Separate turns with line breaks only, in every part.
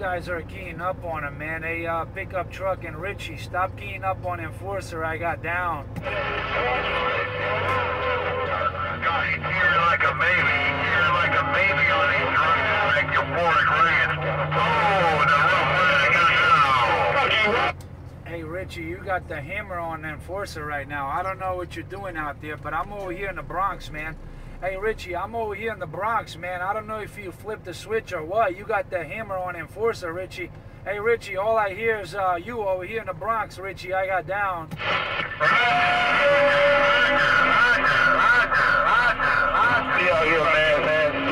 guys are keying up on him, man. Hey, pickup truck and Richie, stop keying up on Enforcer. I got down.
God, he's hearing like a baby. He's hearing like a baby on his drugs. Like euphoric rants. Oh, the rough way I got down.
Hey, Richie, you got the hammer on Enforcer right now. I don't know what you're doing out there, but I'm over here in the Bronx, man. Hey, Richie, I'm over here in the Bronx, man. I don't know if you flipped the switch or what. You got the hammer on Enforcer, Richie. Hey, Richie, all I hear is you over here in the Bronx, Richie. I got down.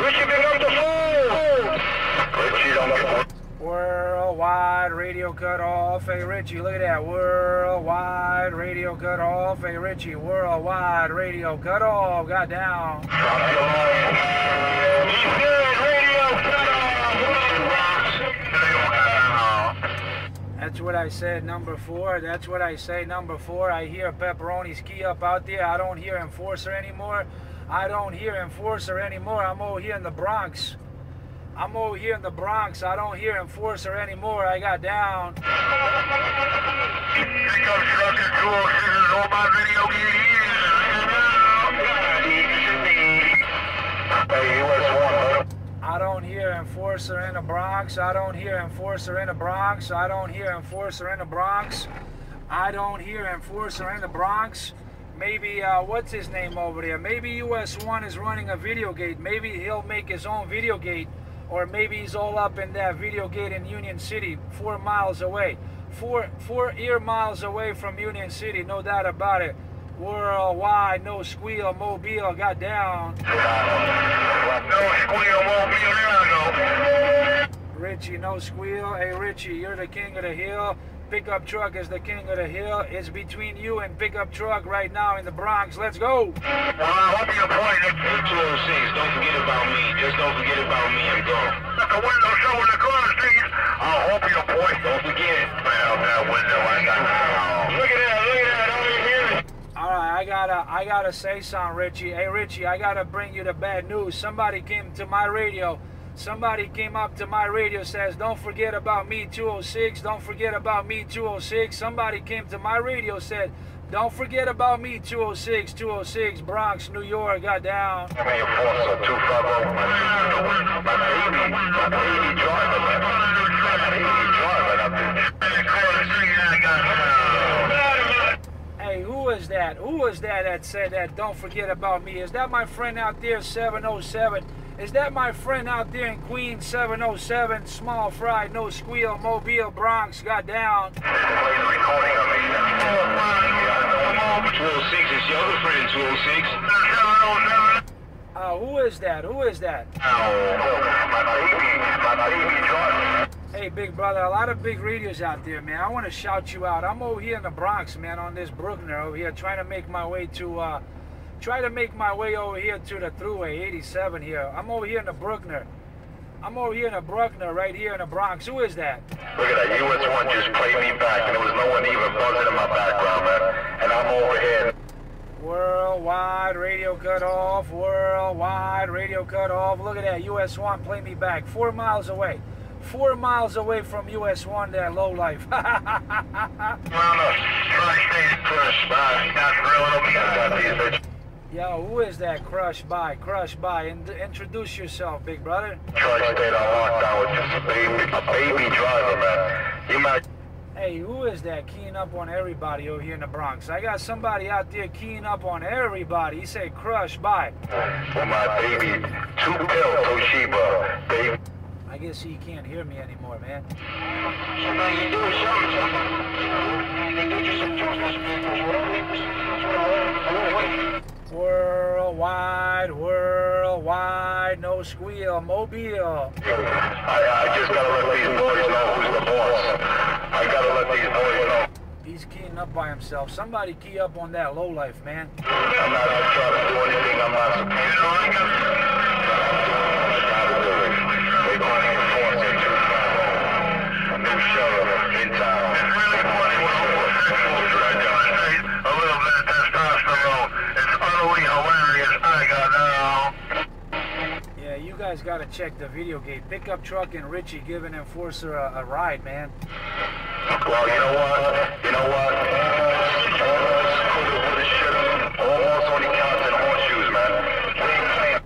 Richie, pick up the phone. Richie, don't get...
Worldwide radio cut off. Hey, Richie, look at that. Worldwide radio cut off. Hey, Richie, worldwide radio cut off. Got down. That's what I said, number 4. That's what I say, number 4. I hear Pepperoni's key up out there. I don't hear Enforcer anymore. I don't hear Enforcer anymore. I'm over here in the Bronx. I'm over here in the Bronx. I don't hear Enforcer anymore. I got down.
Pickup truck and 206 on my video
I don't hear Enforcer in the Bronx. I don't hear Enforcer in the Bronx. I don't hear Enforcer in the Bronx. I don't hear Enforcer in the Bronx. Maybe, what's his name over there? Maybe US 1 is running a video gate. Maybe he'll make his own video gate. Or maybe he's all up in that video gate in Union City, 4 miles away. 4 ear miles away from Union City, no doubt about it. Worldwide, no squeal, Mobile got down.
No squeal, Mobile, there I go.
Richie, no squeal. Hey, Richie, you're the king of the hill. Pickup truck is the king of the hill. It's between you and pickup truck right now in the Bronx. Let's go.
Well, I hope you point at 206. Don't forget about me. Just don't forget about me and go. Look, the window showing the car street. I hope you point. Don't forget. Well, that window I got. Look at that. Look at that. Don't you hear it?
All right, I gotta say something, Richie. Hey, Richie, I gotta bring you the bad news. Somebody came to my radio. Somebody came up to my radio, says, don't forget about me, 206. Don't forget about me, 206. Somebody came to my radio, said, don't forget about me, 206, 206, Bronx, New York, got down.
I'm in your force, 250. My baby driver, man. My baby driver up there.
Hey, who is that? Who is that said that, don't forget about me? Is that my friend out there, 707? Is that my friend out there in Queens, 707, small fry, no squeal, Mobile, Bronx, got down?
206 is your other friend, 206.
Who is that? Who is that?
My baby driver.
Hey, big brother, a lot of big radios out there, man. I want to shout you out. I'm over here in the Bronx, man, on this Bruckner over here, trying to make my way to, over here to the Thruway 87 here. I'm over here in the Bruckner. I'm over here in the Bruckner, right here in the Bronx. Who is that?
Look at that, US 1 just played me back, and there was no one even buzzing in my background, man. And I'm over here.
Worldwide radio cut off. Worldwide radio cut off. Look at that, US 1 play me back. 4 miles away. 4 miles away from US 1, that low life.
Tri-state crush by. That's real me. I got these bitches.
Yo, who is that? Crush by, Crush by. Introduce yourself, big brother.
Tri-state on lockdown with just a baby driver, man. You might...
Hey, who is that keying up on everybody over here in the Bronx? I got somebody out there keying up on everybody. He said Crush by.
For my baby, 2-pill Toshiba, baby.
I guess he can't hear me anymore, man. Worldwide, worldwide, no squeal, Mobile.
I just gotta let these boys know who's the boss. I gotta let these boys know.
He's keying up by himself. Somebody key up on that low life, man.
I'm not trying to do anything I'm not supposed to. They're going to enforce it. A new sheriff in town. A little bit of testosterone. It's utterly hilarious. I got now.
Yeah, you guys gotta check the video gate. Pickup truck and Richie giving Enforcer a ride, man.
Well, you know what? You know what? Almost only counts in horseshoes, man.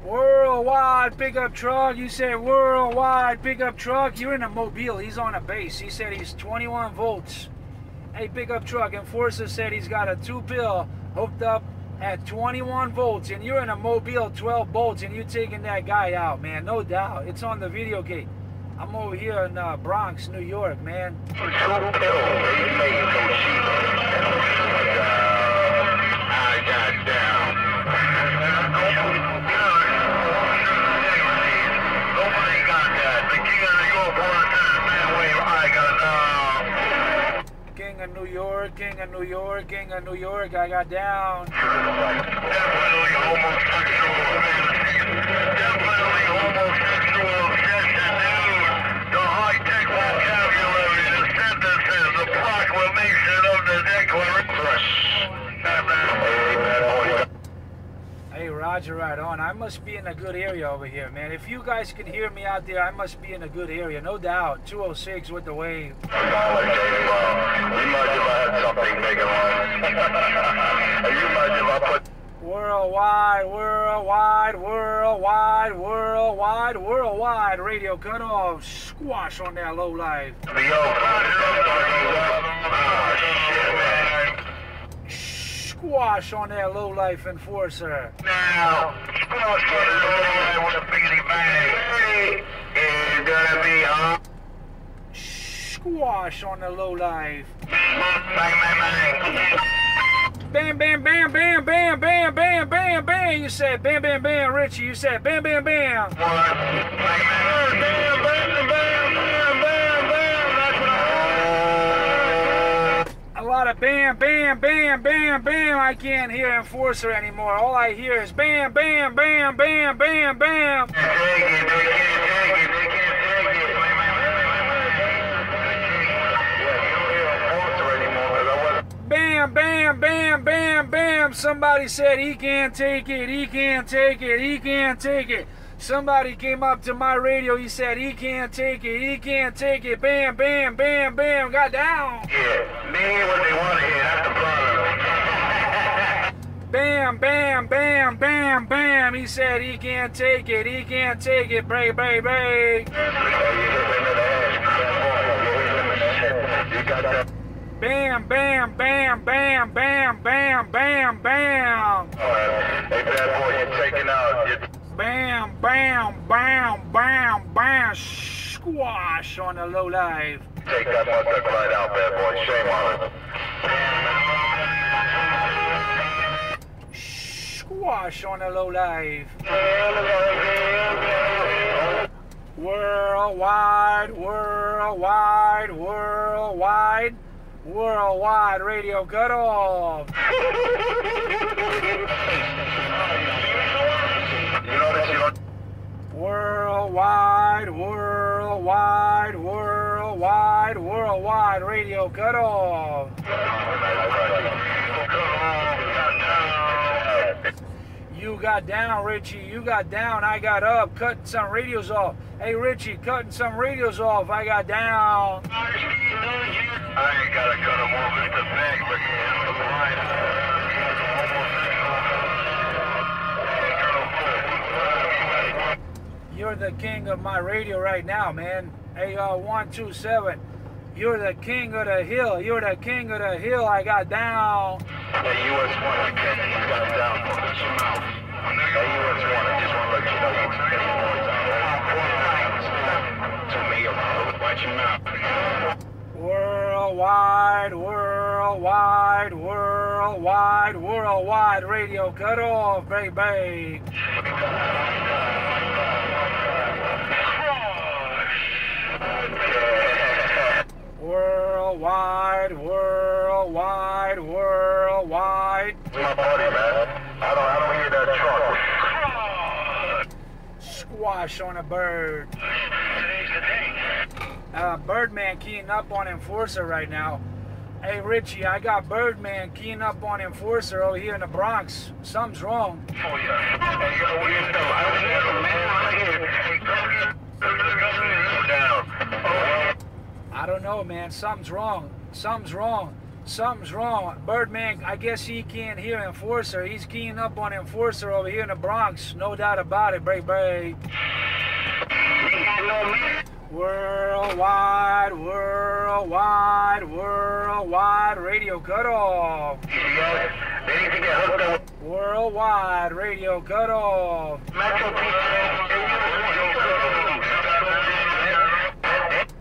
Worldwide pickup truck. You said worldwide pickup truck. You're in a Mobile. He's on a base. He said he's 21 volts. Hey, pickup truck. Enforcer said he's got a 2-pill hooked up at 21 volts, and you're in a Mobile 12 volts, and you're taking that guy out, man. No doubt. It's on the video gate. I'm over here in Bronx, New York, man.
I got down. Nobody got that. The king of New York wanted that man wave. I got down.
King of New York, King of New York, King of New York, I got down.
Definitely homosexual, man. Definitely homosexual obsession, dude. The high-tech vocabulary, the sentences, the proclamation of the Declaration.
Hey, Roger, right on. I must be in a good area over here, man. If you guys can hear me out there, I must be in a good area, no doubt. 206 with the wave.
You mind if I had something big on? You mind if I put...
Worldwide, worldwide, worldwide, worldwide, worldwide. Radio cut off. Squash on that low life. Squash on that low life Enforcer.
Now, squash on that low life with a biggity bang. It's gonna be on.
Squash on the low life.
Bang, bang, bang.
Bam, bam, bam, bam, bam, bam, bam, bam, bam. You said bam, bam, bam, Richie. You said bam, bam, bam.
Bang, bang, bam, bam, bam, bam, bam. That's what
A lot of bam, bam, bam, bam, bam. I can't hear Enforcer anymore. All I hear is bam, bam, bam, bam, bam, bam.
They can't take it. They can't take it.
Bam, bam, bam, bam, bam. Somebody said he can't take it. He can't take it. He can't take it. Somebody came up to my radio. He said he can't take it. He can't take it. Bam, bam, bam, bam. Got down.
Yeah, they hear what they want to hear. That's the problem.
Bam, bam, bam, bam, bam. He said he can't take it. He can't take it. Break, break, break. Bam, bam, bam, bam, bam, bam, bam, bam.
Hey, bad boy, you're taking out.
Bam, bam, bam, bam, bam. Squash on the low life.
Take that motherfucker right out, bad boy. Shame on it.
Squash on the low life. Worldwide, worldwide, worldwide. Worldwide radio cut off. Worldwide, worldwide, worldwide, worldwide radio cut off. You got down, Richie. You got down. I got up. Cutting some radios off. Hey, Richie, cutting some radios off. I got down.
I ain't gotta cut them off. It's the bag, but
you're the king of my radio right now, man. Hey, 127. You're the king of the hill. You're the king of the hill. I got down.
Hey, US 1, you got down. Watch your mouth. Hey, US 1, I just want to let you know to me, watch your mouth.
Worldwide, worldwide, worldwide, worldwide radio cut off, baby. Worldwide, worldwide, worldwide.
My buddy, man. I don't hear that truck.
Squash on a bird. Birdman keying up on Enforcer right now. Hey, Richie, I got Birdman keying up on Enforcer over here in the Bronx. Something's wrong.
Oh, yeah. Hey, yo, what do you know? I don't know, man.
I don't know, man. Something's wrong. Something's wrong. Something's wrong. Birdman, I guess he can't hear Enforcer. He's keying up on Enforcer over here in the Bronx. No doubt about it. Break, break. Worldwide, worldwide, worldwide radio cutoff. Worldwide radio cutoff.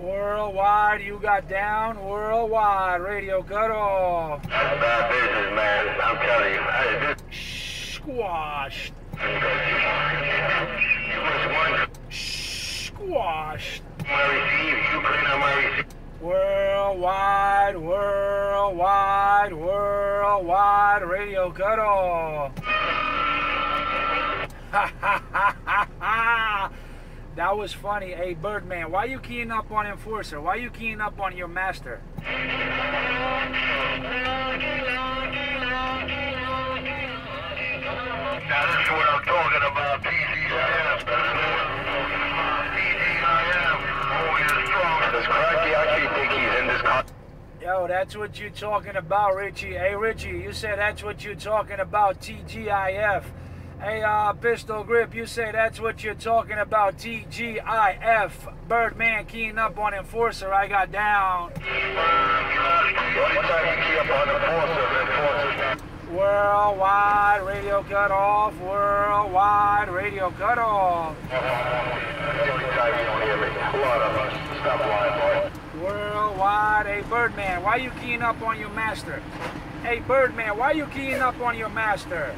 Worldwide, you got down. Worldwide radio cutoff.
That's bad business, man. I'm telling you.
Squashed. Squashed. Worldwide, worldwide, worldwide radio cutoff. Ha ha ha ha ha. That was funny. Hey, Birdman, why you keying up on Enforcer? Why you keying up on your master?
Now this is what I'm talking about, TGIF. TGIF, always strong. This cracky, I actually think he's in this car.
Yo, that's what you talking about, Richie. Hey, Richie, you said that's what you talking about, TGIF. Hey, Pistol Grip, you say that's what you're talking about, TGIF. Birdman keying up on Enforcer, I got down. Worldwide radio cutoff, worldwide radio cutoff. Worldwide, hey Birdman, why you keying up on your master? Hey Birdman, why you keying up on your master?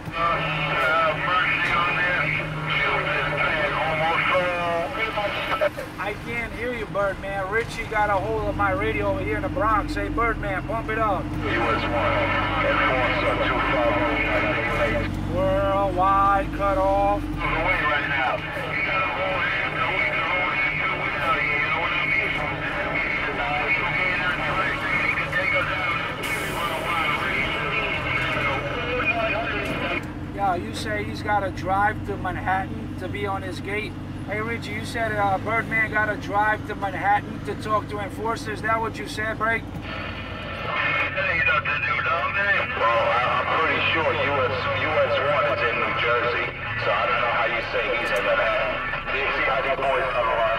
I can't hear you, Birdman. Richie got a hold of my radio over here in the Bronx. Hey Birdman, pump it up. Worldwide cutoff. Yeah, you say he's got to drive to Manhattan to be on his gate. Hey, Richie, you said Birdman got to drive to Manhattan to talk to Enforcer. Is that what you said, Break?
Well, I'm pretty sure US 1 is in New Jersey, so I don't know how you say he's in Manhattan. Do you see how these boys come around?